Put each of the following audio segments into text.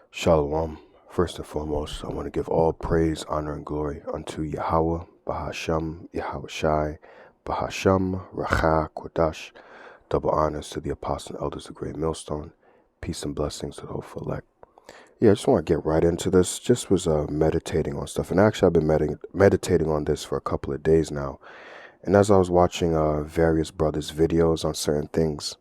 Shalom. First and foremost, I want to give all praise, honor, and glory unto Yahweh, Bahashem, Yahweh Shai, Bahashem, Racha, Kodash. Double honors to the apostles and elders of Great Millstone. Peace and blessings to the hopeful elect. Yeah, I just want to get right into this. Just was meditating on stuff. And actually, I've been meditating on this for a couple of days now. And as I was watching various brothers' videos on certain things,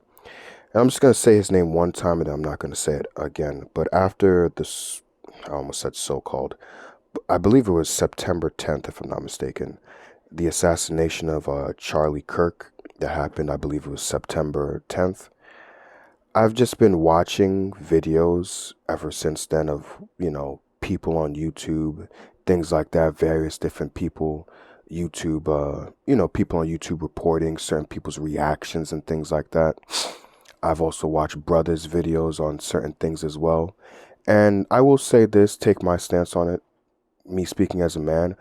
and I'm just going to say his name one time and I'm not going to say it again. But after this, I almost said so-called, I believe it was September 10th, if I'm not mistaken, the assassination of Charlie Kirk that happened, I believe it was September 10th. I've just been watching videos ever since then of, people on YouTube, things like that, various different people, YouTube, people on YouTube reporting certain people's reactions and things like that. I've also watched brothers' videos on certain things as well. And I will say this, take my stance on it, me speaking as a man,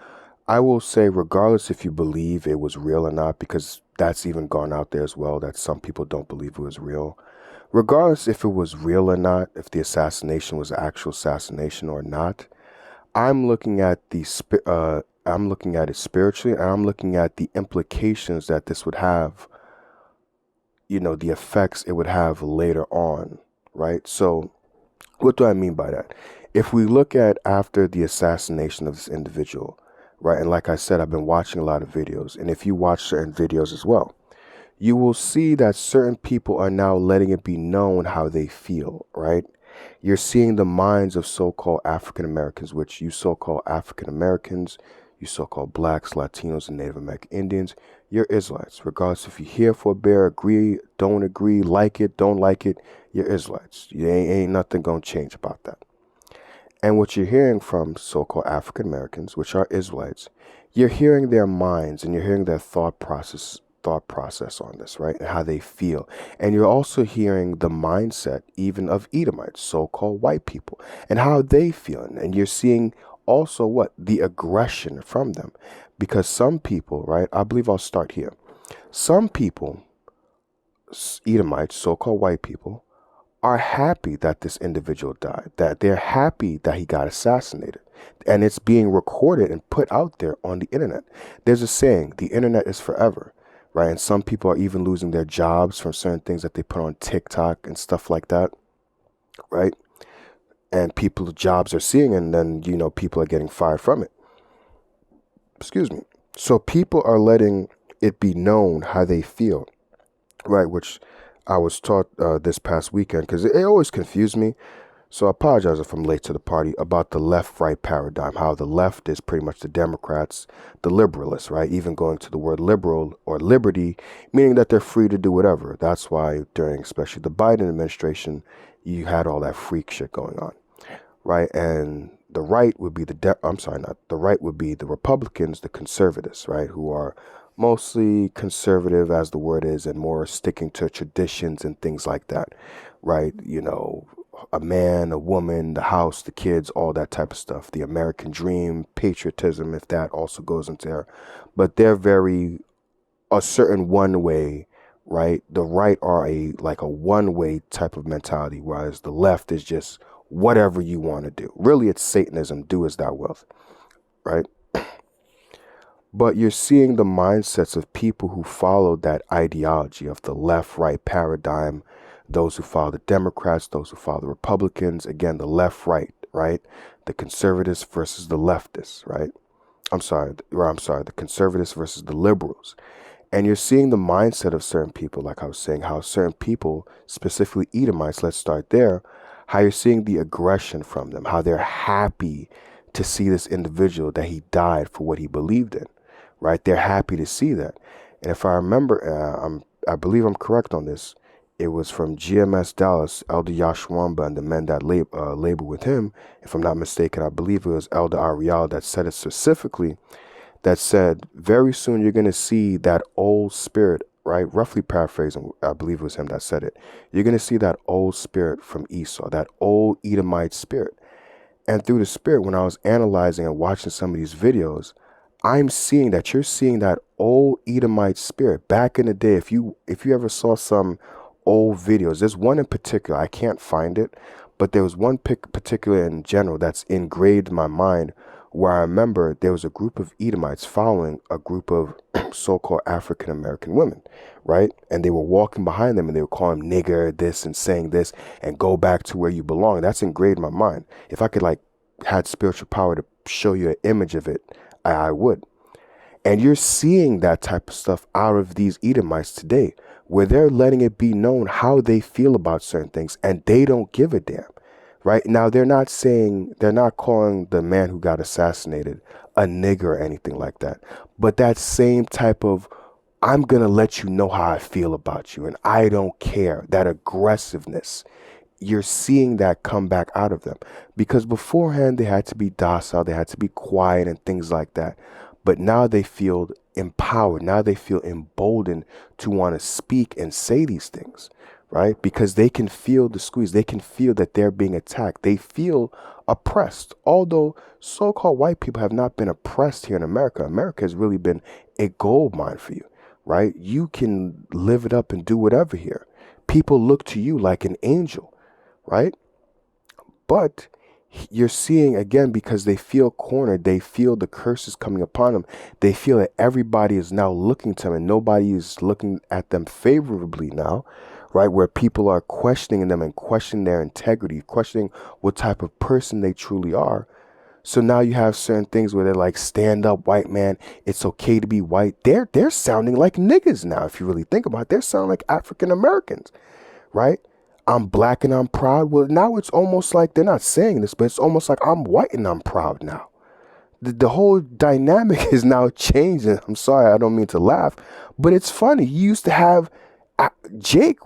I will say regardless if you believe it was real or not, because that's even gone out there as well, that some people don't believe it was real. Regardless if it was real or not, if the assassination was actual assassination or not, I'm looking at I'm looking at it spiritually, and I'm looking at the implications that this would have, the effects it would have later on, right? So what do I mean by that? If we look at after the assassination of this individual, right? And like I said, I've been watching a lot of videos, and if you watch certain videos as well, you will see that certain people are now letting it be known how they feel, right? You're seeing the minds of so-called African Americans, which you so-called African Americans, you so-called blacks, Latinos, and Native American Indians, you're Israelites. Regardless if you're here for a bear, agree, don't agree, like it, don't like it, you're Israelites. You ain't nothing gonna change about that. And what you're hearing from so-called African Americans, which are Israelites, you're hearing their minds and you're hearing their thought process on this, right? And how they feel. And you're also hearing the mindset even of Edomites, so-called white people, and how they feel. And you're seeing also what? The aggression from them. Because some people, right? I believe I'll start here. Some people, Edomites, so-called white people, are happy that this individual died, that they're happy that he got assassinated. And it's being recorded and put out there on the internet. There's a saying, the internet is forever, right? And some people are even losing their jobs from certain things that they put on TikTok and stuff like that, right? And people's jobs are seeing, and then, people are getting fired from it. Excuse me. So people are letting it be known how they feel, right? Which I was taught this past weekend, because it always confused me. So I apologize if I'm late to the party, about the left-right paradigm, how the left is pretty much the Democrats, the liberalists, right? Even going to the word liberal or liberty, meaning that they're free to do whatever. That's why during especially the Biden administration, you had all that freak shit going on, right? And the right would be the right would be the Republicans, the conservatives, right? Who are mostly conservative, as the word is, and more sticking to traditions and things like that, right? A man, a woman, the house, the kids, all that type of stuff. The American dream, patriotism, if that also goes into there. But they're very a certain one way, right? The right are a one way type of mentality, whereas the left is just whatever you want to do. Really, it's Satanism, do as thou wilt, right? But you're seeing the mindsets of people who follow that ideology of the left-right paradigm, those who follow the Democrats, those who follow the Republicans, again, the left-right, right? The conservatives versus the leftists, right? The conservatives versus the liberals. And you're seeing the mindset of certain people, like I was saying, how certain people, specifically Edomites, let's start there, how you're seeing the aggression from them, how they're happy to see this individual, that he died for what he believed in, right? They're happy to see that. And if I remember, I believe I'm correct on this, it was from GMS Dallas, Elder Yashwamba and the men that labor with him. If I'm not mistaken, I believe it was Elder Ariel that said it specifically, that said, very soon you're going to see that old spirit, right? Roughly paraphrasing, I believe it was him that said it. You're going to see that old spirit from Esau, that old Edomite spirit. And through the spirit, when I was analyzing and watching some of these videos, I'm seeing that you're seeing that old Edomite spirit. Back in the day, if you ever saw some old videos, there's one in particular, I can't find it, But there was one particular in general that's engraved in my mind, where I remember there was a group of Edomites following a group of so-called African American women, right? And they were walking behind them and they were calling them nigger, this and saying this, and go back to where you belong. That's engraved in my mind. If I could like had spiritual power to show you an image of it, I would. And you're seeing that type of stuff out of these Edomites today, where they're letting it be known how they feel about certain things, and they don't give a damn. Right now, they're not calling the man who got assassinated a nigger or anything like that. But that same type of, I'm going to let you know how I feel about you and I don't care, that aggressiveness, you're seeing that come back out of them. Because beforehand, they had to be docile, they had to be quiet and things like that. But now they feel empowered. Now they feel emboldened to want to speak and say these things. Right? Because they can feel the squeeze. They can feel that they're being attacked. They feel oppressed. Although so-called white people have not been oppressed here in America. America has really been a gold mine for you, right? You can live it up and do whatever here. People look to you like an angel, right? But you're seeing again, because they feel cornered, they feel the curses coming upon them. They feel that everybody is now looking to them and nobody is looking at them favorably now. Right, where people are questioning them and questioning their integrity, questioning what type of person they truly are. So now you have certain things where they're like, stand up, white man. It's okay to be white. They're sounding like niggas now. If you really think about it, they're sounding like African Americans, right? I'm black and I'm proud. Well, now it's almost like they're not saying this, but it's almost like I'm white and I'm proud now. The whole dynamic is now changing. I'm sorry, I don't mean to laugh, but it's funny. You used to have Jake,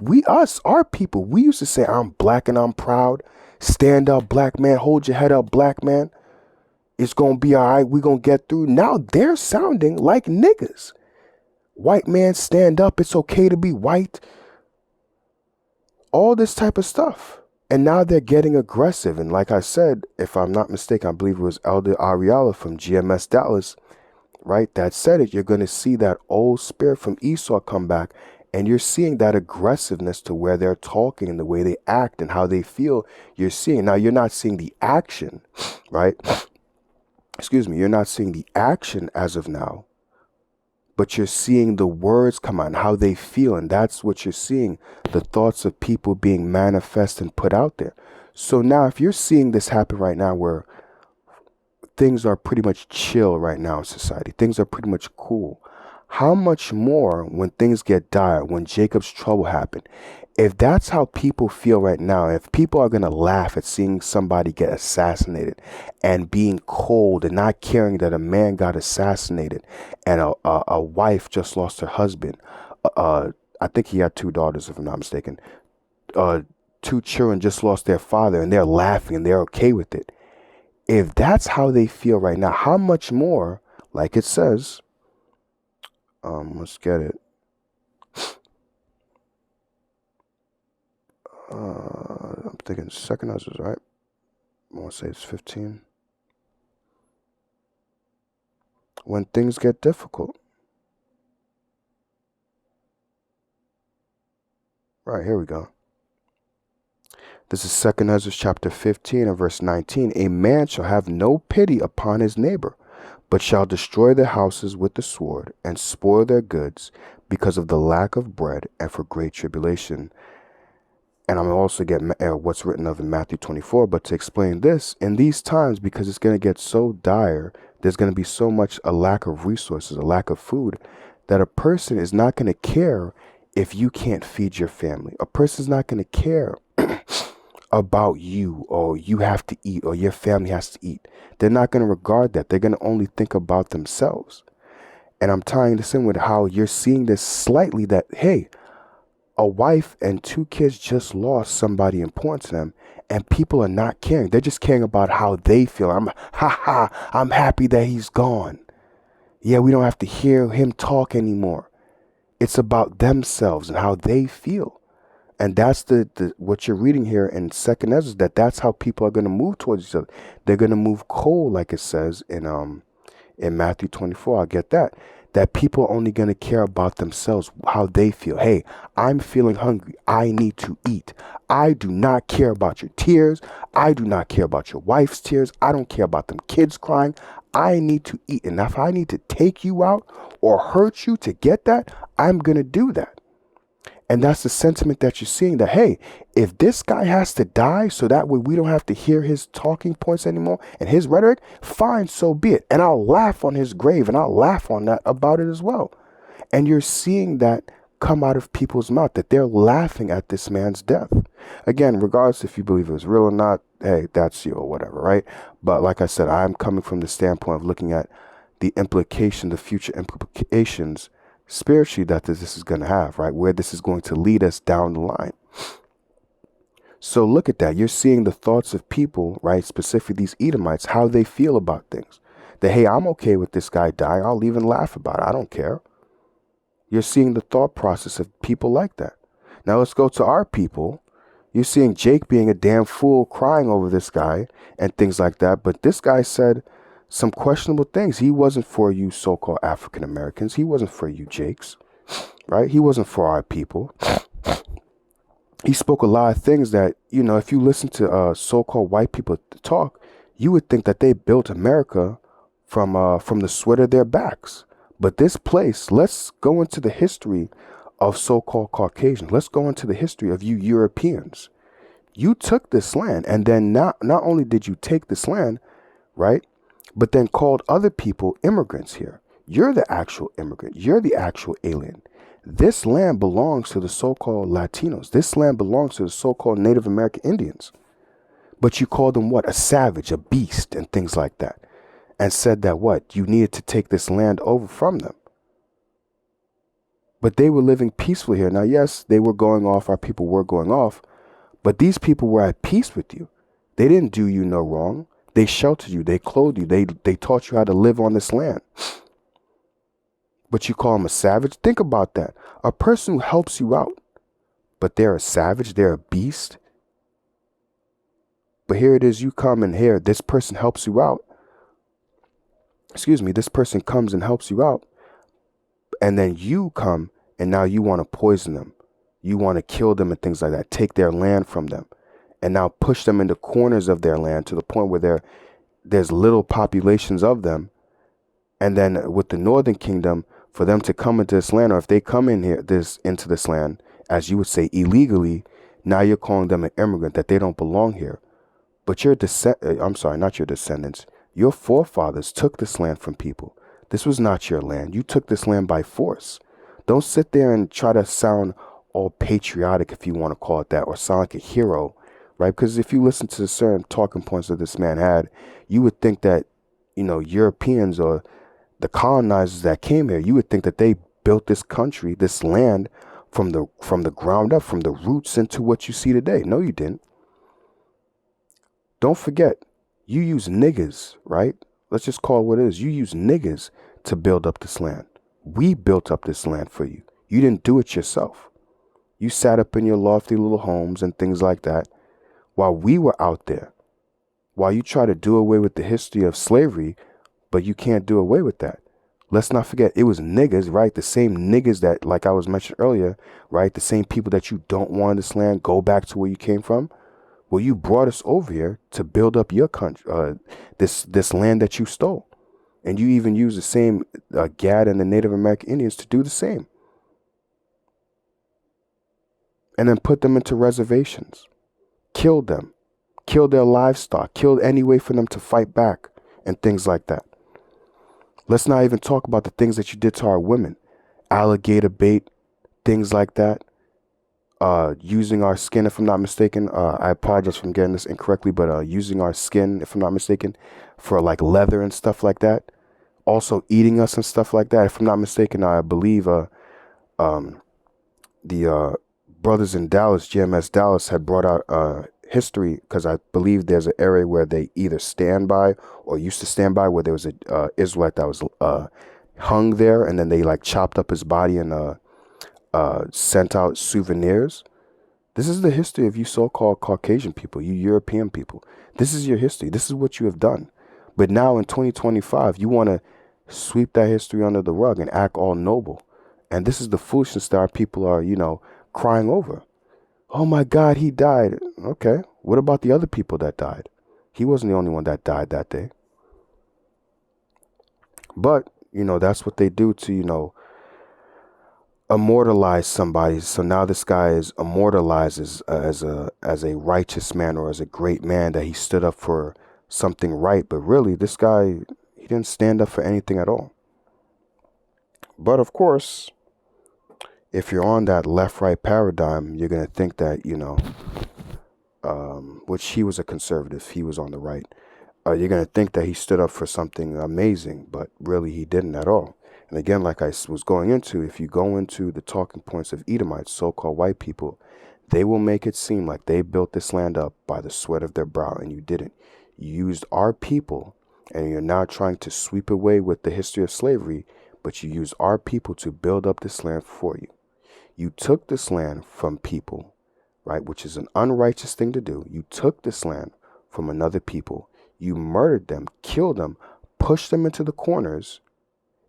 our people, we used to say, I'm black and I'm proud. Stand up, black man. Hold your head up, black man. It's going to be all right. We're going to get through. Now they're sounding like niggas. White man, stand up. It's okay to be white. All this type of stuff. And now they're getting aggressive. And like I said, if I'm not mistaken, I believe it was Elder Ariella from GMS Dallas, right? That said it. You're going to see that old spirit from Esau come back. And you're seeing that aggressiveness to where they're talking and the way they act and how they feel. You're seeing, now you're not seeing the action, right? Excuse me. You're not seeing the action as of now, but you're seeing the words come out and how they feel. And that's what you're seeing. The thoughts of people being manifest and put out there. So now if you're seeing this happen right now, where things are pretty much chill right now in society, things are pretty much cool. How much more when things get dire, when Jacob's trouble happened? If that's how people feel right now, if people are going to laugh at seeing somebody get assassinated and being cold and not caring that a man got assassinated and a wife just lost her husband, I think he had 2 daughters, if I'm not mistaken, 2 children just lost their father and they're laughing and they're okay with it. If that's how they feel right now, how much more, like it says, let's get it. I'm thinking second Ezra, right? I want to say it's 15. When things get difficult. Right, here we go. This is second Ezra chapter 15 and verse 19. A man shall have no pity upon his neighbor, but shall destroy their houses with the sword and spoil their goods because of the lack of bread and for great tribulation. And I'm also get what's written of in Matthew 24. But to explain this, in these times, because it's going to get so dire, there's going to be so much a lack of resources, a lack of food, that a person is not going to care if you can't feed your family. A person's not going to care about you, or you have to eat, or your family has to eat. They're not going to regard that. They're going to only think about themselves. And I'm tying this in with how you're seeing this slightly, that, hey, a wife and 2 kids just lost somebody important to them, and people are not caring. They're just caring about how they feel. I'm happy that he's gone. Yeah, we don't have to hear him talk anymore. It's about themselves and how they feel. And that's the what you're reading here in Second Ezra, that's how people are going to move towards each other. They're going to move cold, like it says in Matthew 24. I'll get that. that people are only going to care about themselves, how they feel. Hey, I'm feeling hungry. I need to eat. I do not care about your tears. I do not care about your wife's tears. I don't care about them kids crying. I need to eat. And if I need to take you out or hurt you to get that, I'm going to do that. And that's the sentiment that you're seeing, that, hey, if this guy has to die so that way we don't have to hear his talking points anymore and his rhetoric, fine, so be it. And I'll laugh on his grave and I'll laugh on that about it as well. And you're seeing that come out of people's mouth, that they're laughing at this man's death. Again, regardless if you believe it was real or not, hey, that's you or whatever, right? But like I said, I'm coming from the standpoint of looking at the implication, the future implications spiritually that this is going to have, right? Where this is going to lead us down the line. So look at that. You're seeing the thoughts of people, right? Specifically these Edomites, how they feel about things. That, hey, I'm okay with this guy dying. I'll even laugh about it. I don't care. You're seeing the thought process of people like that. Now let's go to our people. You're seeing Jake being a damn fool, crying over this guy and things like that. But this guy said some questionable things. He wasn't for you so-called African Americans. He wasn't for you Jakes, right? He wasn't for our people. He spoke a lot of things that, you know, if you listen to so-called white people talk, you would think that they built America from the sweat of their backs. But this place, let's go into the history of so-called Caucasians. Let's go into the history of you Europeans. You took this land, and then not only did you take this land, right, but then called other people immigrants here. You're the actual immigrant. You're the actual alien. This land belongs to the so-called Latinos. This land belongs to the so-called Native American Indians. But you called them what? A savage, a beast, and things like that. And said that what? You needed to take this land over from them. But they were living peacefully here. Now, yes, they were going off. Our people were going off. But these people were at peace with you. They didn't do you no wrong. They sheltered you. They clothed you. They taught you how to live on this land. But you call them a savage? Think about that. A person who helps you out, but they're a savage. They're a beast. But here it is. You come in here. This person helps you out. Excuse me. This person comes and helps you out. And then you come and now you want to poison them. You want to kill them and things like that. Take their land from them. And now push them into corners of their land to the point where there's little populations of them. And then with the Northern Kingdom, for them to come into this land, or if they come in here into this land, as you would say, illegally, now you're calling them an immigrant, that they don't belong here. But not your descendants. Your forefathers took this land from people. This was not your land. You took this land by force. Don't sit there and try to sound all patriotic, if you want to call it that, or sound like a hero, right? Because if you listen to the certain talking points that this man had, you would think that, you know, Europeans or the colonizers that came here, you would think that they built this country, this land from the ground up, from the roots into what you see today. No, you didn't. Don't forget, you use niggas, right? Let's just call it what it is. You use niggas to build up this land. We built up this land for you. You didn't do it yourself. You sat up in your lofty little homes and things like that while we were out there. While you try to do away with the history of slavery, but you can't do away with that. Let's not forget, it was niggas, right? The same niggas that, like I was mentioned earlier, right? The same people that you don't want this land, go back to where you came from. Well, you brought us over here to build up your country, this land that you stole. And you even use the same Gad and the Native American Indians to do the same. And then put them into reservations. Killed them. Killed their livestock. Killed any way for them to fight back and things like that. Let's not even talk about the things that you did to our women. Alligator bait, things like that. Using our skin, if I'm not mistaken. I apologize for getting this incorrectly, but using our skin, if I'm not mistaken, for like leather and stuff like that. Also eating us and stuff like that. If I'm not mistaken, I believe the brothers in Dallas, GMS Dallas, had brought out history, because I believe there's an area where they either stand by or used to stand by, where there was a Israelite that was hung there, and then they like chopped up his body and sent out souvenirs. This is the history of you so-called Caucasian people, you European people. This is your history. This is what you have done. But now in 2025, you want to sweep that history under the rug and act all noble. And this is the foolishness that our people are, crying over. Oh my God, he died. Okay, what about the other people that died? He wasn't the only one that died that day. But, that's what they do to, immortalize somebody. So now this guy is immortalized as a righteous man, or as a great man, that he stood up for something right. But really, this guy, he didn't stand up for anything at all. But of course, if you're on that left-right paradigm, you're going to think that, which he was a conservative, he was on the right. You're going to think that he stood up for something amazing, but really he didn't at all. And again, like I was going into, if you go into the talking points of Edomites, so-called white people, they will make it seem like they built this land up by the sweat of their brow, and you didn't. You used our people, and you're now trying to sweep away with the history of slavery, but you used our people to build up this land for you. You took this land from people, right, which is an unrighteous thing to do. You took this land from another people. You murdered them, killed them, pushed them into the corners,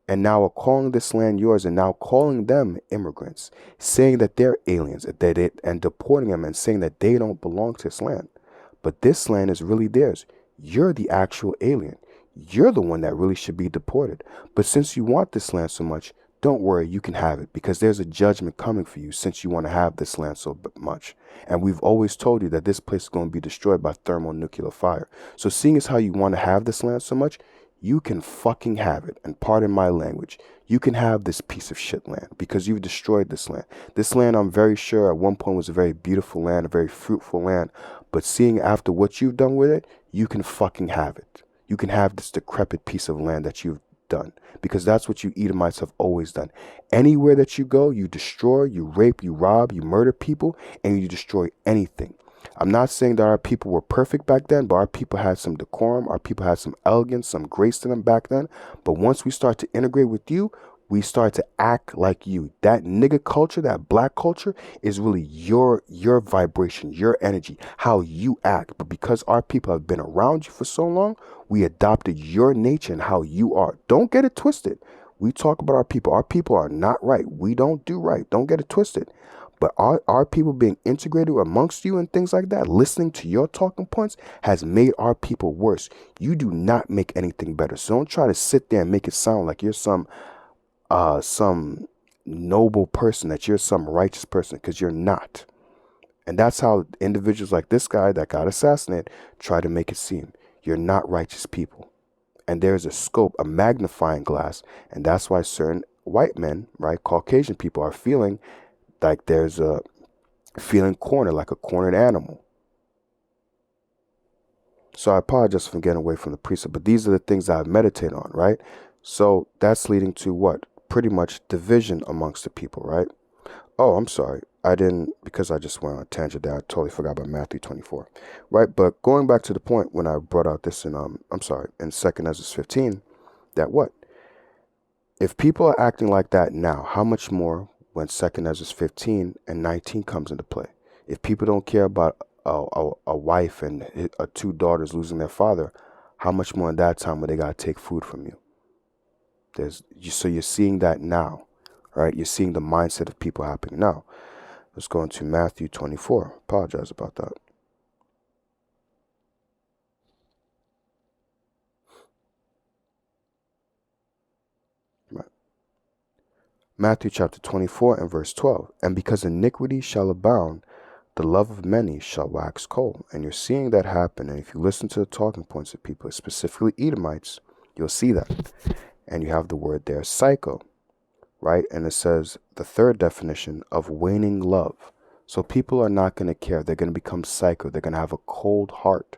and now are calling this land yours, and now calling them immigrants, saying that they're aliens, and deporting them and saying that they don't belong to this land. But this land is really theirs. You're the actual alien. You're the one that really should be deported. But since you want this land so much, don't worry, you can have it, because there's a judgment coming for you since you want to have this land so much. And we've always told you that this place is going to be destroyed by thermonuclear fire. So seeing as how you want to have this land so much, you can fucking have it. And pardon my language, you can have this piece of shit land, because you've destroyed this land. This land, I'm very sure at one point was a very beautiful land, a very fruitful land. But seeing after what you've done with it, you can fucking have it. You can have this decrepit piece of land that you've done, because that's what you Edomites have always done. Anywhere that you go, you destroy, you rape, you rob, you murder people, and you destroy anything. I'm not saying that our people were perfect back then, but our people had some decorum, our people had some elegance, some grace to them back then. But once we start to integrate with you, we start to act like you. That nigga culture, that black culture, is really your vibration, your energy, how you act. But because our people have been around you for so long, we adopted your nature and how you are. Don't get it twisted. We talk about our people. Our people are not right. We don't do right. Don't get it twisted. But our people being integrated amongst you and things like that, listening to your talking points, has made our people worse. You do not make anything better. So don't try to sit there and make it sound like you're some noble person, that you're some righteous person, because you're not. And that's how individuals like this guy that got assassinated try to make it seem. You're not righteous people. And there's a scope, a magnifying glass. And that's why certain white men, right, Caucasian people, are feeling like there's a feeling cornered, like a cornered animal. So I apologize for getting away from the precept, but these are the things I meditate on, right? So that's leading to what? Pretty much division amongst the people, right? Oh, I'm sorry. I didn't, because I just went on a tangent there. I totally forgot about Matthew 24, right? But going back to the point when I brought out this in, in 2nd Ezra 15, that what? If people are acting like that now, how much more when 2nd Ezra 15 and 19 comes into play? If people don't care about a wife and 2 daughters losing their father, how much more in that time when they got to take food from you? So you're seeing that now, right? You're seeing the mindset of people happening now. Let's go into Matthew 24. Apologize about that. Right. Matthew chapter 24 and verse 12. And because iniquity shall abound, the love of many shall wax cold. And you're seeing that happen. And if you listen to the talking points of people, specifically Edomites, you'll see that. And you have the word there, psycho, right? And it says the third definition of waning love. So people are not going to care. They're going to become psycho. They're going to have a cold heart.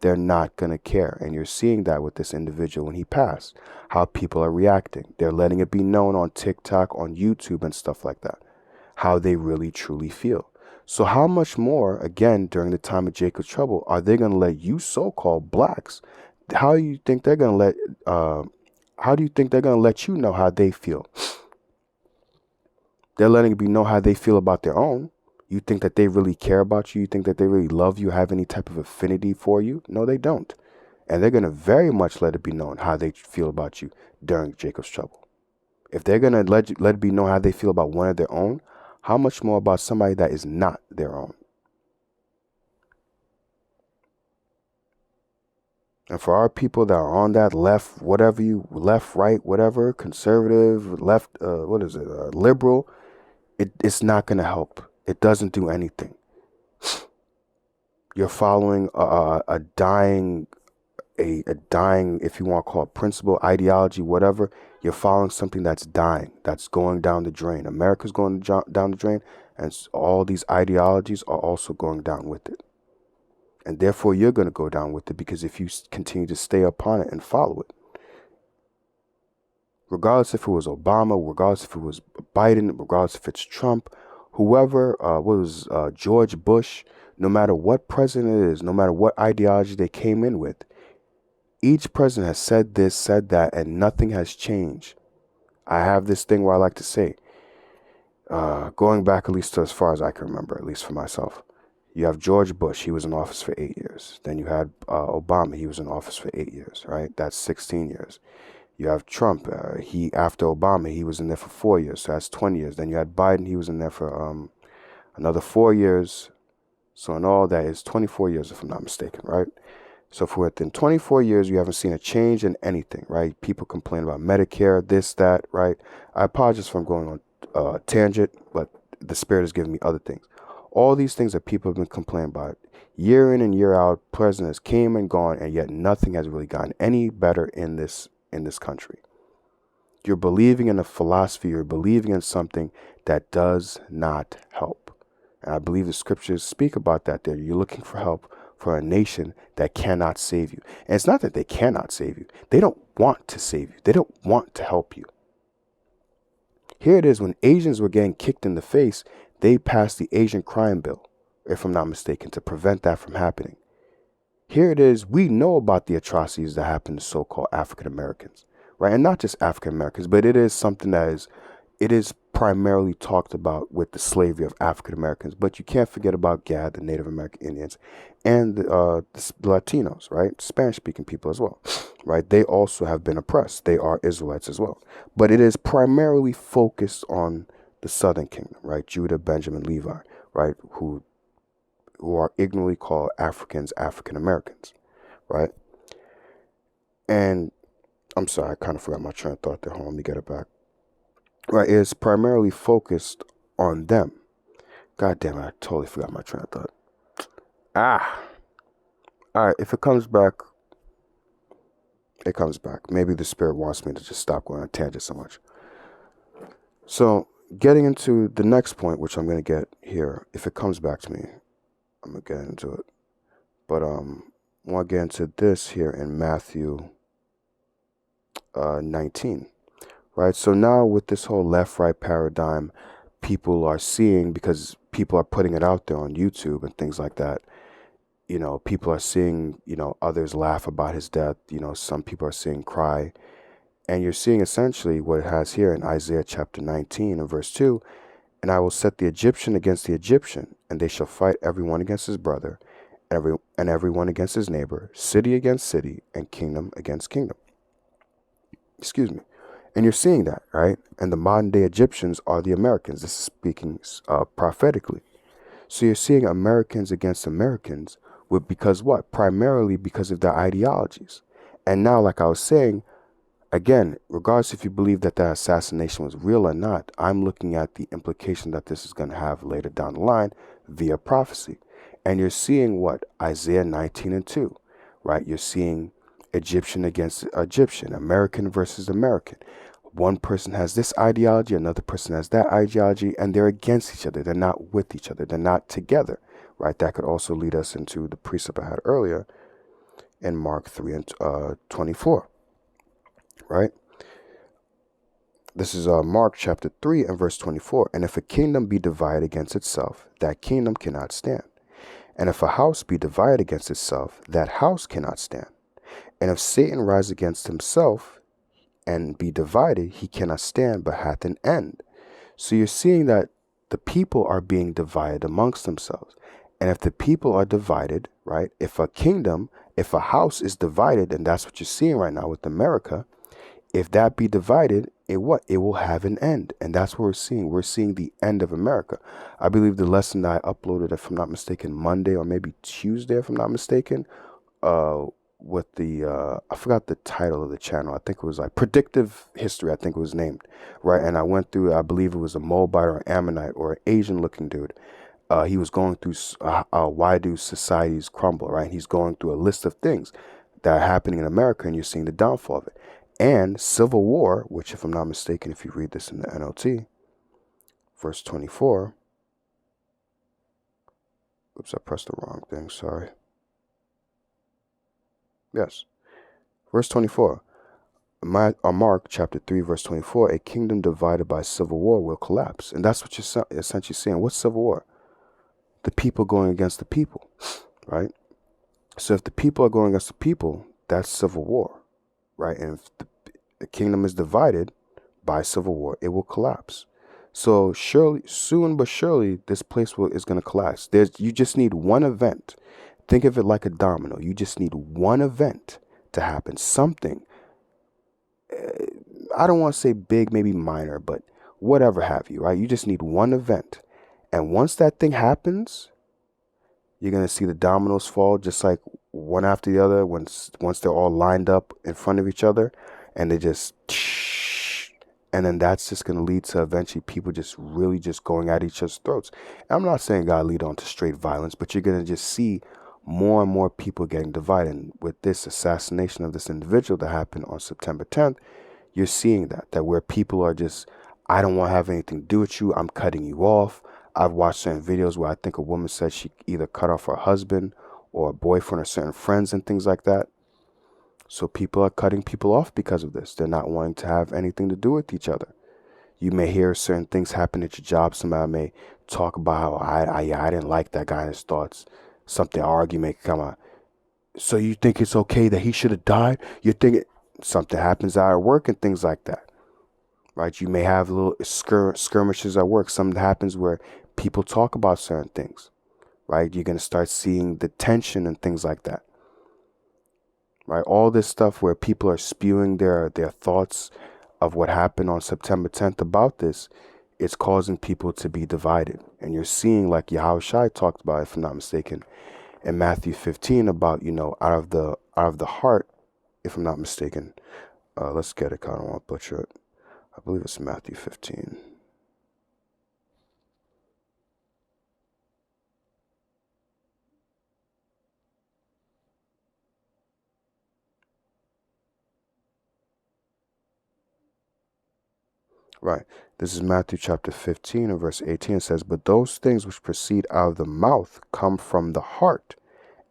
They're not going to care. And you're seeing that with this individual when he passed, how people are reacting. They're letting it be known on TikTok, on YouTube and stuff like that, how they really truly feel. So how much more, again, during the time of Jacob's trouble, are they going to let you so-called blacks? How do you think they're going to let you know how they feel? They're letting it be know how they feel about their own. You think that they really care about you? You think that they really love you, have any type of affinity for you? No, they don't. And they're going to very much let it be known how they feel about you during Jacob's trouble. If they're going to let it be known how they feel about one of their own, how much more about somebody that is not their own? And for our people that are on that left, left, right, whatever, conservative, left, liberal, it's not going to help. It doesn't do anything. You're following a dying, if you want to call it principle, ideology, whatever. You're following something that's dying, that's going down the drain. America's going down the drain, and all these ideologies are also going down with it. And therefore, you're going to go down with it, because if you continue to stay upon it and follow it, regardless if it was Obama, regardless if it was Biden, regardless if it's Trump, whoever was George Bush, no matter what president it is, no matter what ideology they came in with, each president has said this, said that, and nothing has changed. I have this thing where I like to say, going back at least to as far as I can remember, at least for myself, you have George Bush, he was in office for 8 years. Then you had Obama, he was in office for 8 years, right? That's 16 years. You have Trump, after Obama, he was in there for 4 years, so that's 20 years. Then you had Biden, he was in there for another 4 years. So in all, that is 24 years, if I'm not mistaken, right? So for within 24 years, you haven't seen a change in anything, right? People complain about Medicare, this, that, right? I apologize if I'm going on a tangent, but the Spirit is giving me other things. All these things that people have been complaining about, year in and year out, presidents came and gone, and yet nothing has really gotten any better in this country. You're believing in a philosophy, you're believing in something that does not help. And I believe the scriptures speak about that there. You're looking for help for a nation that cannot save you. And it's not that they cannot save you. They don't want to save you. They don't want to help you. Here it is, when Asians were getting kicked in the face, they passed the Asian crime bill, if I'm not mistaken, to prevent that from happening. Here it is, we know about the atrocities that happen to so-called African Americans, right? And not just African Americans, but it is something that is primarily talked about with the slavery of African Americans. But you can't forget about GAD, the Native American Indians, and the Latinos, right? Spanish-speaking people as well, right? They also have been oppressed. They are Israelites as well. But it is primarily focused on the Southern Kingdom, right? Judah, Benjamin, Levi, right? Who are ignorantly called African Americans, right? And I'm sorry, I kind of forgot my train of thought there. Hold on, let me get it back. Right, it's primarily focused on them. God damn it, I totally forgot my train of thought. All right, if it comes back, it comes back. Maybe the Spirit wants me to just stop going on tangents so much. So, getting into the next point, which I'm going to get here, if it comes back to me, I'm going to get into it. But I want to get into this here in Matthew 19. Right, so now with this whole left-right paradigm, people are seeing, because people are putting it out there on YouTube and things like that, you know, people are seeing, you know, others laugh about his death, you know, some people are seeing cry, and you're seeing essentially what it has here in Isaiah chapter 19 and verse 2, and I will set the Egyptian against the Egyptian, and they shall fight everyone against his brother, and everyone against his neighbor, city against city, and kingdom against kingdom. Excuse me. And you're seeing that, right? And the modern day Egyptians are the Americans. This is speaking prophetically. So you're seeing Americans against Americans because what? Primarily because of their ideologies. And now, like I was saying, again, regardless if you believe that that assassination was real or not, I'm looking at the implication that this is going to have later down the line via prophecy. And you're seeing what? Isaiah 19 and 2, right? You're seeing Egyptian against Egyptian, American versus American. One person has this ideology, another person has that ideology, and they're against each other. They're not with each other. They're not together, right? That could also lead us into the precept I had earlier in Mark 3 and 24, right? This is Mark chapter 3 and verse 24. And if a kingdom be divided against itself, that kingdom cannot stand. And if a house be divided against itself, that house cannot stand. And if Satan rise against himself and be divided, he cannot stand, but hath an end. So you're seeing that the people are being divided amongst themselves. And if the people are divided, right, if a kingdom If a house is divided, and that's what you're seeing right now with America, if that be divided, it will have an end. And that's what we're seeing. We're seeing the end of America. I believe the lesson that I uploaded, if I'm not mistaken, Monday or maybe Tuesday, if I'm not mistaken, uh, with the I forgot the title of the channel. I think it was like Predictive History, I think it was named, right? And I went through, I believe it was a Moabite or Ammonite or an Asian looking dude. He was going through why do societies crumble, right? He's going through a list of things that are happening in America, and you're seeing the downfall of it. And civil war, which, if I'm not mistaken, if you read this in the NLT, verse 24. Oops, I pressed the wrong thing. Sorry. Yes. Verse 24. Mark chapter 3, verse 24. A kingdom divided by civil war will collapse. And that's what you're essentially saying. What's civil war? The people going against the people, right? So if the people are going against the people, that's civil war, right? And if the kingdom is divided by civil war, it will collapse. So surely, soon but surely, this place is going to collapse. You just need one event. Think of it like a domino. You just need one event to happen. Something. I don't want to say big, maybe minor, but whatever have you, right? You just need one event. And once that thing happens, you're going to see the dominoes fall just like one after the other once they're all lined up in front of each other, and they just, and then that's just going to lead to eventually people just really just going at each other's throats. And I'm not saying God lead on to straight violence, but you're going to just see more and more people getting divided. And with this assassination of this individual that happened on September 10th, you're seeing that where people are just, I don't want to have anything to do with you. I'm cutting you off. I've watched certain videos where I think a woman said she either cut off her husband or a boyfriend or certain friends and things like that. So people are cutting people off because of this. They're not wanting to have anything to do with each other. You may hear certain things happen at your job. Somebody may talk about how I didn't like that guy and his thoughts. Something argument come out. So you think it's okay that he should have died? You think something happens out at work and things like that, right? You may have little skirmishes at work. Something happens where people talk about certain things, right? You're going to start seeing the tension and things like that, right? All this stuff where people are spewing their thoughts of what happened on September 10th about this, it's causing people to be divided. And you're seeing, like Yahushua talked about, if I'm not mistaken, in Matthew 15 about, out of the heart, if I'm not mistaken. Let's get it, I don't want to butcher it. I believe it's Matthew 15. Right. This is Matthew chapter 15 and verse 18. It says, but those things which proceed out of the mouth come from the heart,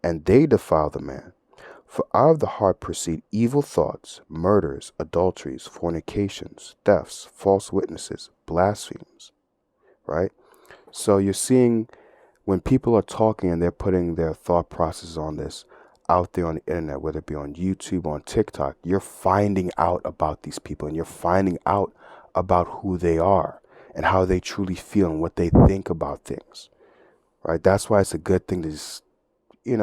and they defile the man. For out of the heart proceed evil thoughts, murders, adulteries, fornications, thefts, false witnesses, blasphemies. Right? So you're seeing when people are talking and they're putting their thought processes on this out there on the internet, whether it be on YouTube, on TikTok, you're finding out about these people, and you're finding out about who they are and how they truly feel and what they think about things, right? That's why it's a good thing to just, me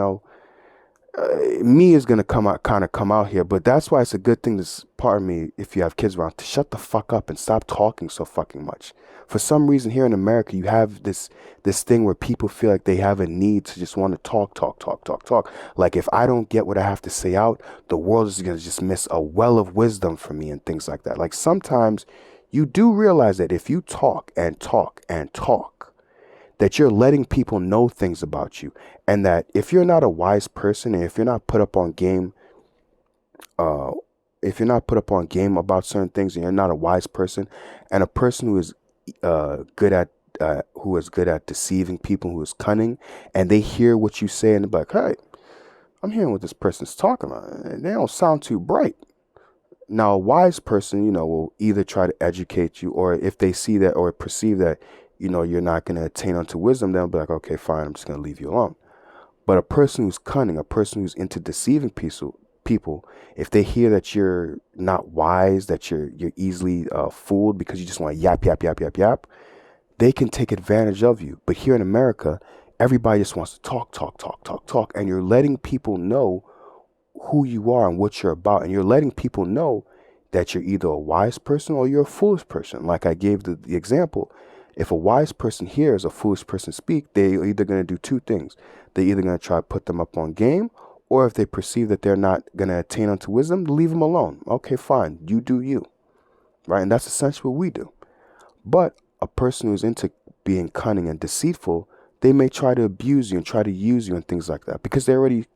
is going to come out here, but that's why it's a good thing to, pardon me if you have kids around, to shut the fuck up and stop talking so fucking much. For some reason here in America, you have this thing where people feel like they have a need to just want to talk. Like if I don't get what I have to say out, the world is going to just miss a well of wisdom from me and things like that. Like sometimes you do realize that if you talk and talk and talk, that you're letting people know things about you. And that if you're not a wise person, and if you're not put up on game, about certain things, and you're not a wise person, and a person who is good at deceiving people, who is cunning, and they hear what you say and they're like, hey, I'm hearing what this person's talking about. They don't sound too bright. Now, a wise person, will either try to educate you, or if they see that or perceive that, you're not going to attain unto wisdom, they'll be like, okay, fine, I'm just going to leave you alone. But a person who's cunning, a person who's into deceiving people, if they hear that you're not wise, that you're easily fooled because you just want to yap, they can take advantage of you. But here in America, everybody just wants to talk, and you're letting people know who you are and what you're about, and you're letting people know that you're either a wise person or you're a foolish person. Like I gave the example, if a wise person hears a foolish person speak, they're either going to do two things. They're either going to try to put them up on game, or if they perceive that they're not going to attain unto wisdom, leave them alone. Okay, fine, you do you, right? And that's essentially what we do. But a person who's into being cunning and deceitful, they may try to abuse you and try to use you and things like that, because they already,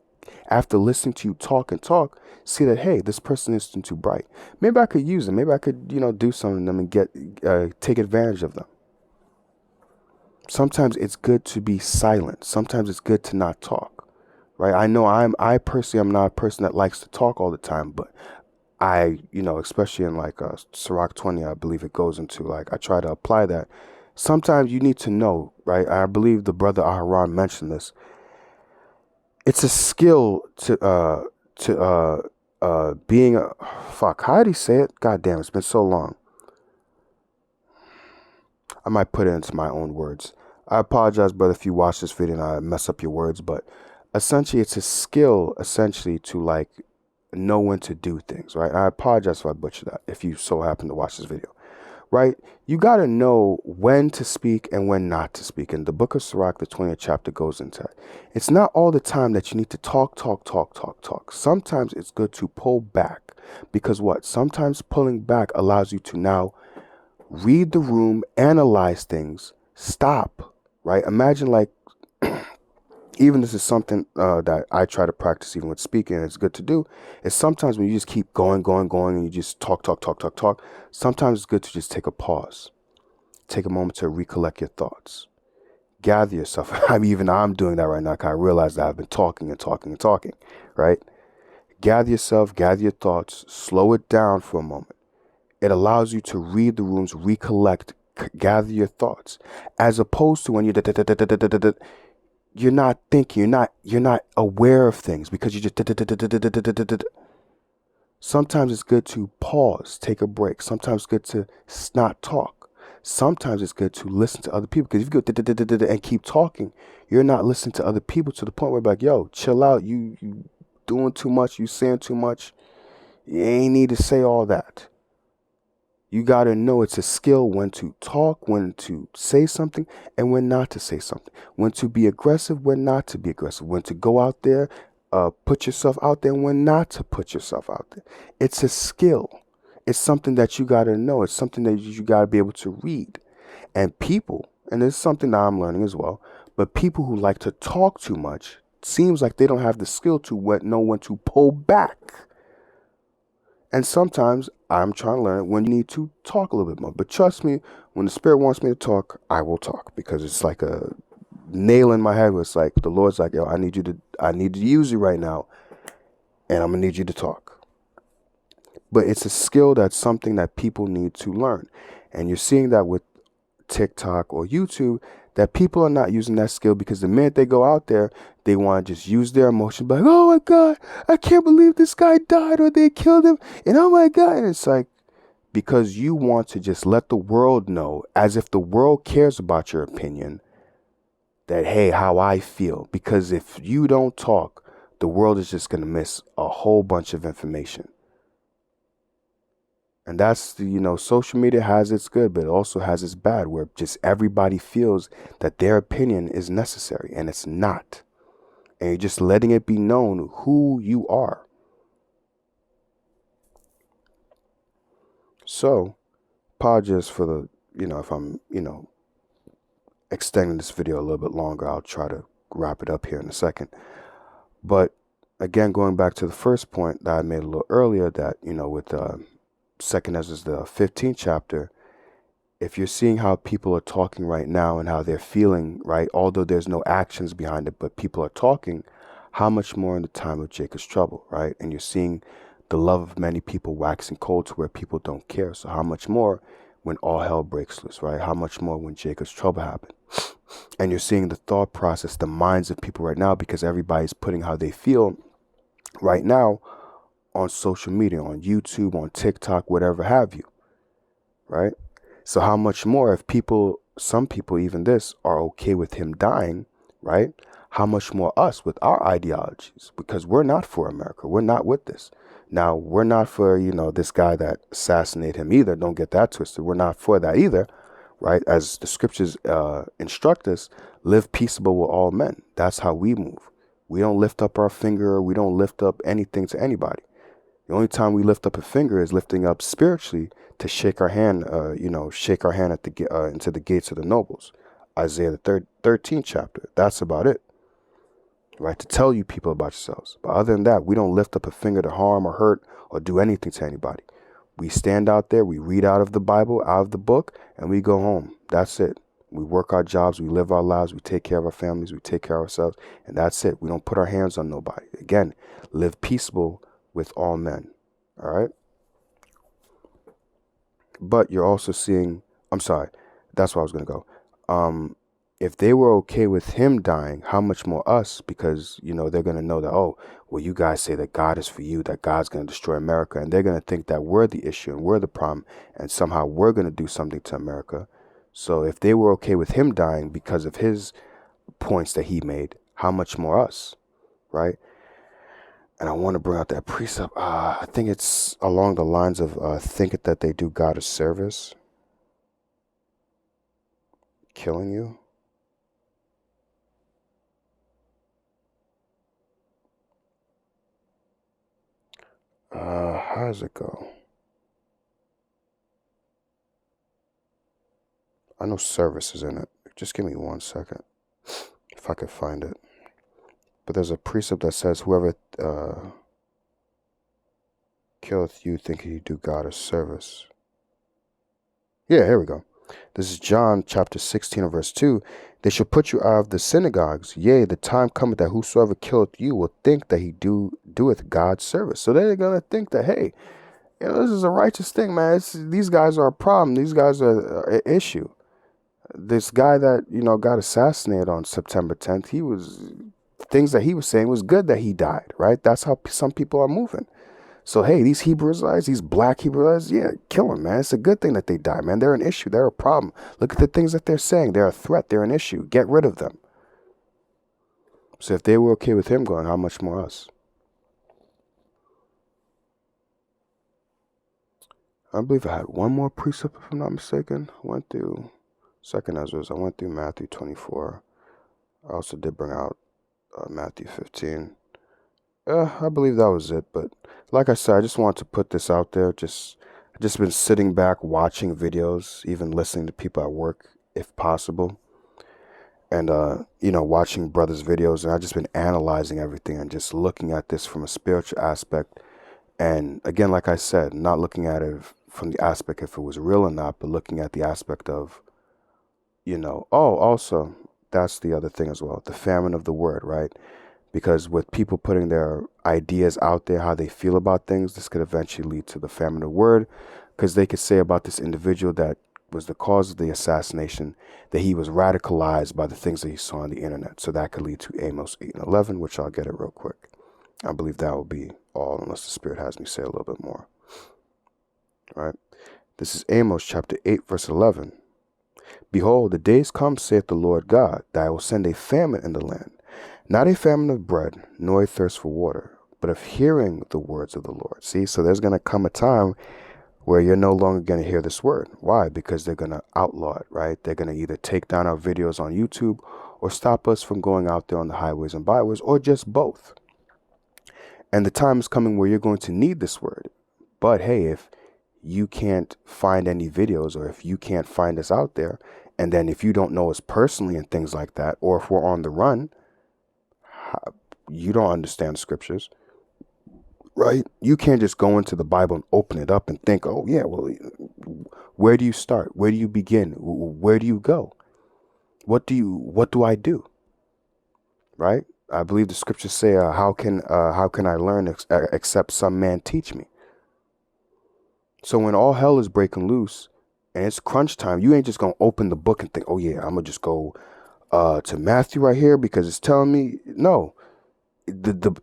after listening to you talk and talk, see that, hey, this person isn't too bright. Maybe I could use them. Maybe I could, do something to them and take advantage of them. Sometimes it's good to be silent. Sometimes it's good to not talk, right? I know I personally am not a person that likes to talk all the time, but I, especially in like Sirach 20, I believe it goes into, like, I try to apply that. Sometimes you need to know, right? I believe the brother Aharon mentioned this. It's a skill to being a, how do you say it? God damn, it's been so long. I might put it into my own words. I apologize, brother, if you watch this video and I mess up your words, but essentially it's a skill, essentially, to like know when to do things, right? I apologize if I butcher that, if you so happen to watch this video, right? You got to know when to speak and when not to speak. And the book of Sirach, the 20th chapter, goes into it. It's not all the time that you need to talk. Sometimes it's good to pull back, because what? Sometimes pulling back allows you to now read the room, analyze things, stop, right? Imagine, like, even this is something that I try to practice even with speaking, and it's good to do, is sometimes when you just keep going, and you just talk, sometimes it's good to just take a pause. Take a moment to recollect your thoughts. Gather yourself. I'm doing that right now, because I realize that I've been talking, right? Gather yourself, gather your thoughts, slow it down for a moment. It allows you to read the rooms, recollect, gather your thoughts, as opposed to when you're not thinking, you're not aware of things, because you just. Sometimes it's good to pause, take a break. Sometimes it's good to not talk. Sometimes it's good to listen to other people, because if you go and keep talking, you're not listening to other people to the point where you're like, yo, chill out. You doing too much. You saying too much. You ain't need to say all that. You got to know it's a skill when to talk, when to say something, and when not to say something. When to be aggressive, when not to be aggressive. When to go out there, put yourself out there, and when not to put yourself out there. It's a skill. It's something that you got to know. It's something that you got to be able to read. And people, and it's something that I'm learning as well, but people who like to talk too much, seems like they don't have the skill to know when to pull back. And sometimes I'm trying to learn when you need to talk a little bit more. But trust me, when the Spirit wants me to talk, I will talk, because it's like a nail in my head where it's like the Lord's like, yo, I need to use you right now, and I'm gonna need you to talk. But it's a skill that's something that people need to learn. And you're seeing that with TikTok or YouTube, that people are not using that skill, because the minute they go out there, they want to just use their emotion, like, oh my God, I can't believe this guy died, or they killed him, and oh my God. And it's like, because you want to just let the world know, as if the world cares about your opinion, that, hey, how I feel. Because if you don't talk, the world is just going to miss a whole bunch of information. And that's, social media has its good, but it also has its bad, where just everybody feels that their opinion is necessary, and it's not. And you're just letting it be known who you are. So, apologies for the, if I'm, extending this video a little bit longer. I'll try to wrap it up here in a second. But again, going back to the first point that I made a little earlier, that, with Second Ezra, the 15th chapter, if you're seeing how people are talking right now and how they're feeling, right, although there's no actions behind it, but people are talking, how much more in the time of Jacob's trouble, right? And you're seeing the love of many people waxing cold to where people don't care. So how much more when all hell breaks loose, right? How much more when Jacob's trouble happened? And you're seeing the thought process, the minds of people right now, because everybody's putting how they feel right now on social media, on YouTube, on TikTok, whatever have you, right? So how much more if some people even this, are okay with him dying, right? how much more us with our ideologies? Because we're not for America. We're not with this. Now, we're not for, this guy that assassinated him either. Don't get that twisted. We're not for that either, right? As the scriptures instruct us, live peaceable with all men. That's how we move. We don't lift up our finger. We don't lift up anything to anybody. The only time we lift up a finger is lifting up spiritually to shake our hand, shake our hand at into the gates of the nobles. Isaiah the 13th chapter. That's about it. Right? To tell you people about yourselves. But other than that, we don't lift up a finger to harm or hurt or do anything to anybody. We stand out there, we read out of the Bible, out of the book, and we go home. That's it. We work our jobs, we live our lives, we take care of our families, we take care of ourselves, and that's it. We don't put our hands on nobody. Again, live peaceable with all men. All right? But you're also seeing, that's where I was going to go. If they were okay with him dying, how much more us? Because, they're going to know that, oh, well, you guys say that God is for you, that God's going to destroy America. And they're going to think that we're the issue and we're the problem. And somehow we're going to do something to America. So if they were okay with him dying because of his points that he made, how much more us? Right? And I want to bring out that precept. I think it's along the lines of think that they do God a service. Killing you. How does it go? I know service is in it. Just give me 1 second. If I could find it. But there's a precept that says, whoever killeth you, think he do God a service. Yeah, here we go. This is John chapter 16 verse 2. They shall put you out of the synagogues. Yea, the time cometh that whosoever killeth you will think that he doeth God's service. So they're going to think that, hey, this is a righteous thing, man. These guys are a problem. These guys are an issue. This guy that, got assassinated on September 10th, things that he was saying was good that he died, right? That's how some people are moving. So, hey, these Hebrew Israelites, these black Hebrew Israelites, yeah, kill them, man. It's a good thing that they die, man. They're an issue. They're a problem. Look at the things that they're saying. They're a threat. They're an issue. Get rid of them. So if they were okay with him going, how much more us? I believe I had one more precept, if I'm not mistaken. I went through 2nd Ezra. I went through Matthew 24. I also did bring out Matthew 15. I believe that was it. But like I said, I just wanted to put this out there. Just been sitting back, watching videos, even listening to people at work, if possible. And, watching brothers' videos. And I've just been analyzing everything and just looking at this from a spiritual aspect. And again, like I said, not looking at it from the aspect if it was real or not, but looking at the aspect of, also, that's the other thing as well. The famine of the word, right? Because with people putting their ideas out there, how they feel about things, this could eventually lead to the famine of the word. Because they could say about this individual that was the cause of the assassination, that he was radicalized by the things that he saw on the internet. So that could lead to Amos 8:11, which I'll get it real quick. I believe that will be all, unless the Spirit has me say a little bit more. All right. This is Amos chapter 8, verse 11. Behold, the days come, saith the Lord God, that I will send a famine in the land, not a famine of bread, nor a thirst for water, but of hearing the words of the Lord. See, so there's going to come a time where you're no longer going to hear this word. Why? Because they're going to outlaw it, right? They're going to either take down our videos on YouTube or stop us from going out there on the highways and byways, or just both. And the time is coming where you're going to need this word. But hey, if you can't find any videos, or if you can't find us out there, and then if you don't know us personally and things like that, or if we're on the run, you don't understand the scriptures, right? You can't just go into the Bible and open it up and think, oh yeah, well, where do you start? Where do you begin? Where do you go? What do I do? Right? I believe the scriptures say, how can I learn except some man teach me? So when all hell is breaking loose and it's crunch time, you ain't just going to open the book and think, oh yeah, I'm going to just go to Matthew right here because it's telling me. No.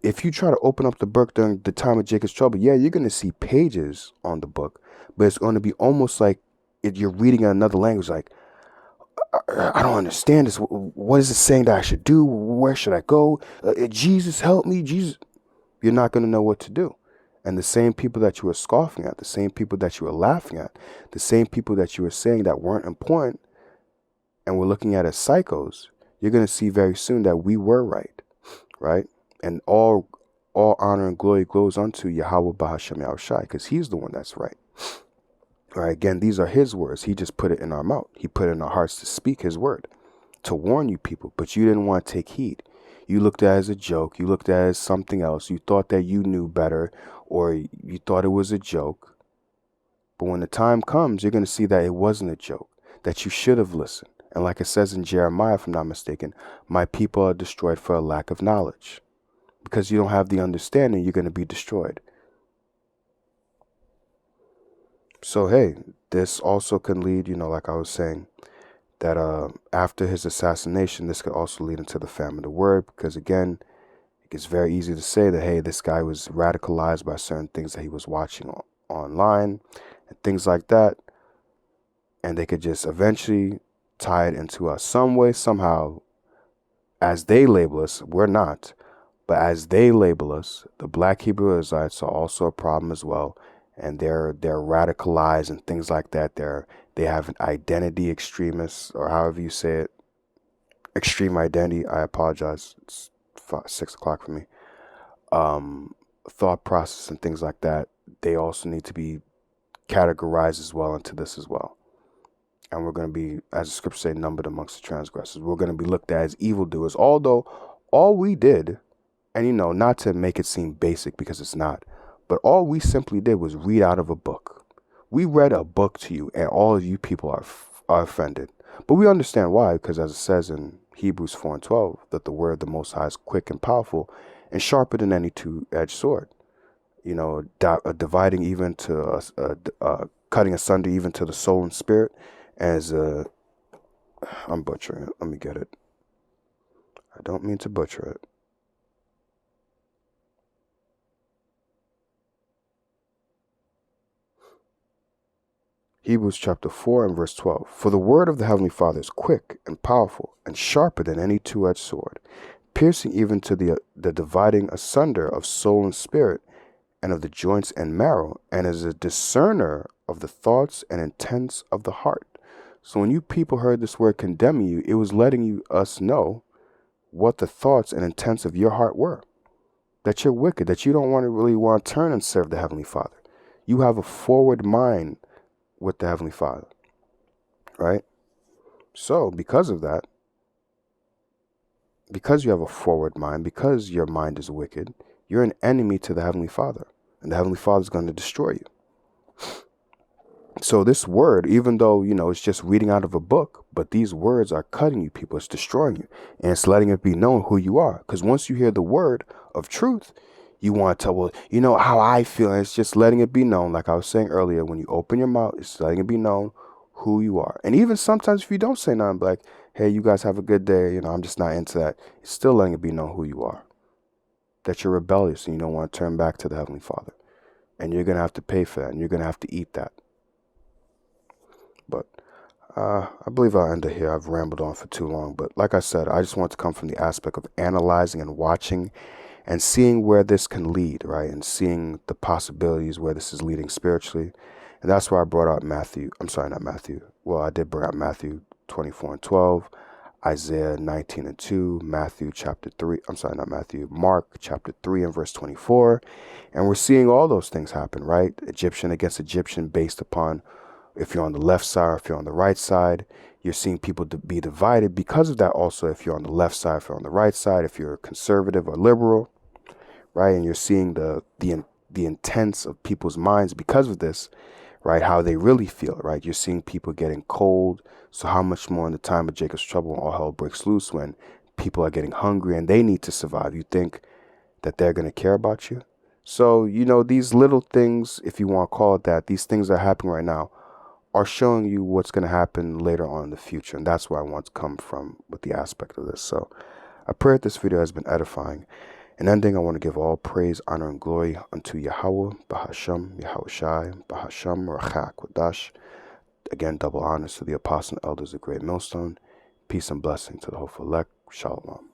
If you try to open up the book during the time of Jacob's trouble, yeah, you're going to see pages on the book, but it's going to be almost like you're reading in another language, like, I don't understand this. What is it saying that I should do? Where should I go? Jesus, help me, Jesus. You're not going to know what to do. And the same people that you were scoffing at, the same people that you were laughing at, the same people that you were saying that weren't important and we're looking at as psychos, you're going to see very soon that we were right, right? And all honor and glory goes unto Yahweh Bahashem Yahushai, because he's the one that's right. All right, again, these are his words. He just put it in our mouth. He put it in our hearts to speak his word, to warn you people, but you didn't want to take heed. You looked at it as a joke. You looked at it as something else. You thought that you knew better, or you thought it was a joke. But when the time comes, you're going to see that it wasn't a joke, that you should have listened. And like it says in Jeremiah, if I'm not mistaken, my people are destroyed for a lack of knowledge. Because you don't have the understanding, you're going to be destroyed. So, hey, this also can lead, like I was saying, that after his assassination, this could also lead into the famine of the word. Because again, it's very easy to say that, hey, this guy was radicalized by certain things that he was watching online and things like that. And they could just eventually tie it into us some way, somehow, as they label us. We're not. But as they label us, the Black Hebrew Israelites are also a problem as well. And they're radicalized and things like that. They have an identity extremists, or however you say it. Extreme identity. I apologize. It's 6 o'clock for me. Thought process and things like that. They also need to be categorized as well into this as well. And we're going to be, as the scriptures say, numbered amongst the transgressors. We're going to be looked at as evildoers. Although all we did, and not to make it seem basic because it's not, but all we simply did was read out of a book. We read a book to you, and all of you people are offended. But we understand why, because as it says in Hebrews 4:12, that the word of the Most High is quick and powerful and sharper than any two-edged sword. Dividing even to cutting asunder even to the soul and spirit. As I'm butchering it. Let me get it. I don't mean to butcher it. Hebrews chapter 4 and verse 12. For the word of the Heavenly Father is quick and powerful and sharper than any two-edged sword, piercing even to the dividing asunder of soul and spirit, and of the joints and marrow, and is a discerner of the thoughts and intents of the heart. So when you people heard this word condemning you, it was letting us know what the thoughts and intents of your heart were. That you're wicked, that you don't really want to turn and serve the Heavenly Father. You have a forward mind with the Heavenly Father, right? So because of that, because you have a forward mind, because your mind is wicked, you're an enemy to the Heavenly Father, and the Heavenly Father is going to destroy you. So this word, even though, it's just reading out of a book, but these words are cutting you people. It's destroying you. And it's letting it be known who you are. Because once you hear the word of truth, you want to tell, well, how I feel. And it's just letting it be known. Like I was saying earlier, when you open your mouth, it's letting it be known who you are. And even sometimes if you don't say nothing, like, hey, you guys have a good day. I'm just not into that. It's still letting it be known who you are. That you're rebellious and you don't want to turn back to the Heavenly Father. And you're going to have to pay for that. And you're going to have to eat that. But I believe I'll end it here. I've rambled on for too long. But like I said, I just want to come from the aspect of analyzing and watching and seeing where this can lead, right? And seeing the possibilities where this is leading spiritually. And that's why I brought out Matthew. I'm sorry, not Matthew. Well, I did bring out Matthew 24 and 12, Isaiah 19 and 2, Matthew chapter 3. I'm sorry, not Matthew. Mark chapter 3 and verse 24. And we're seeing all those things happen, right? Egyptian against Egyptian based upon if you're on the left side or if you're on the right side. You're seeing people be divided because of that. Also, if you're on the left side, if you're on the right side, if you're conservative or liberal, right? And you're seeing the intents of people's minds because of this, right? How they really feel, right? You're seeing people getting cold. So how much more in the time of Jacob's trouble when all hell breaks loose, when people are getting hungry and they need to survive? You think that they're going to care about you? So, these little things, if you want to call it that, these things that are happening right now are showing you what's going to happen later on in the future. And that's where I want to come from with the aspect of this. So I pray that this video has been edifying. In ending, I want to give all praise, honor, and glory unto Yahweh, Bahashem, Yahushai, Bahashem, Rachak, Kodash, Again, double honors to the apostle and elders of Great Millstone. Peace and blessing to the hopeful elect. Shalom.